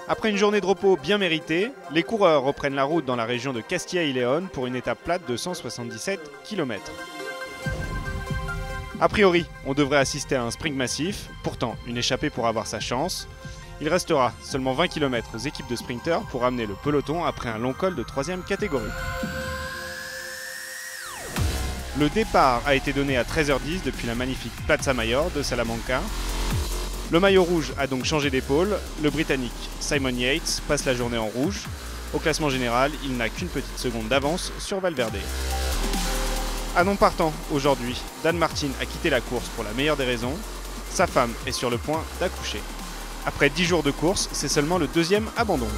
Après une journée de repos bien méritée, les coureurs reprennent la route dans la région de Castilla y León pour une étape plate de 177 km. A priori, on devrait assister à un sprint massif, pourtant une échappée pour avoir sa chance. Il restera seulement 20 km aux équipes de sprinteurs pour amener le peloton après un long col de 3e catégorie. Le départ a été donné à 13h10 depuis la magnifique Plaza Mayor de Salamanca. Le maillot rouge a donc changé d'épaule. Le Britannique Simon Yates passe la journée en rouge. Au classement général, il n'a qu'une petite seconde d'avance sur Valverde. À non partant, aujourd'hui, Dan Martin a quitté la course pour la meilleure des raisons. Sa femme est sur le point d'accoucher. Après 10 jours de course, c'est seulement le 2e abandon.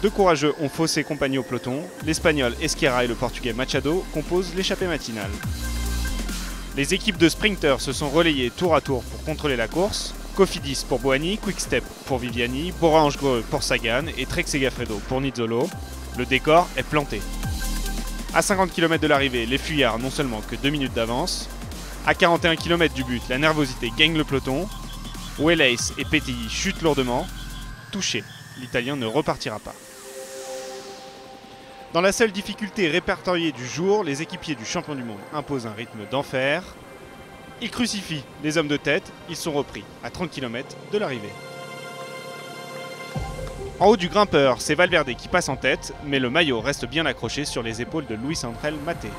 Deux courageux ont faussé compagnie au peloton. L'Espagnol Esquerra et le Portugais Machado composent l'échappée matinale. Les équipes de sprinters se sont relayées tour à tour pour contrôler la course. Cofidis pour Boani, Quick-Step pour Viviani, Bora-Hansgrohe pour Sagan et Trek Segafredo pour Nizzolo. Le décor est planté. À 50 km de l'arrivée, les fuyards n'ont seulement que 2 minutes d'avance. À 41 km du but, la nervosité gagne le peloton. Welace et Petilly chutent lourdement. Touché, l'Italien ne repartira pas. Dans la seule difficulté répertoriée du jour, les équipiers du champion du monde imposent un rythme d'enfer. Ils crucifient les hommes de tête, ils sont repris à 30 km de l'arrivée. En haut du grimpeur, c'est Valverde qui passe en tête, mais le maillot reste bien accroché sur les épaules de Luis Ángel Maté.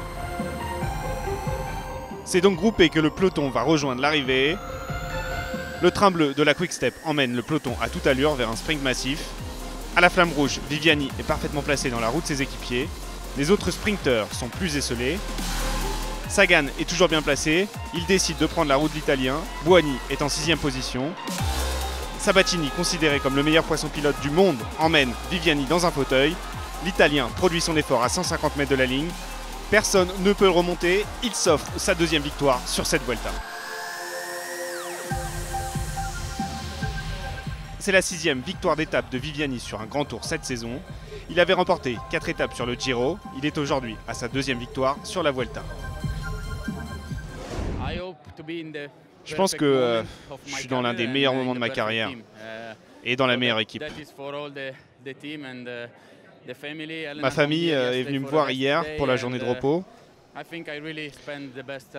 C'est donc groupé que le peloton va rejoindre l'arrivée. Le train bleu de la Quick-Step emmène le peloton à toute allure vers un sprint massif. À la flamme rouge, Viviani est parfaitement placé dans la roue de ses équipiers. Les autres sprinteurs sont plus esselés. Sagan est toujours bien placé. Il décide de prendre la roue de l'Italien. Boani est en 6e position. Sabatini, considéré comme le meilleur poisson pilote du monde, emmène Viviani dans un fauteuil. L'Italien produit son effort à 150 mètres de la ligne. Personne ne peut le remonter. Il s'offre sa 2e victoire sur cette Vuelta. C'est la 6e victoire d'étape de Viviani sur un grand tour cette saison. Il avait remporté 4 étapes sur le Giro. Il est aujourd'hui à sa 2e victoire sur la Vuelta. Je pense que je suis dans l'un des meilleurs moments de ma carrière et dans la meilleure équipe. Ma famille est venue me voir hier pour la journée de repos.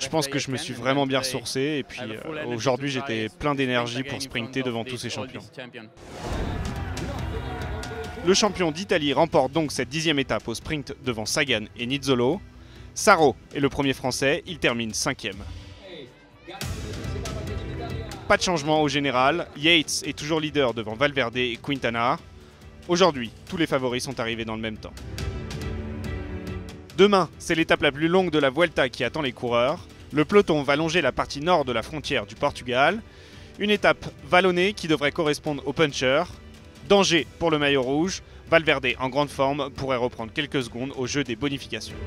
Je pense que je me suis vraiment bien ressourcé et puis aujourd'hui j'étais plein d'énergie pour sprinter devant tous ces champions. Le champion d'Italie remporte donc cette 10e étape au sprint devant Sagan et Nizzolo. Sarro est le premier français, il termine 5e. Pas de changement au général, Yates est toujours leader devant Valverde et Quintana. Aujourd'hui, tous les favoris sont arrivés dans le même temps. Demain, c'est l'étape la plus longue de la Vuelta qui attend les coureurs. Le peloton va longer la partie nord de la frontière du Portugal. Une étape vallonnée qui devrait correspondre aux punchers. Danger pour le maillot rouge. Valverde en grande forme pourrait reprendre quelques secondes au jeu des bonifications.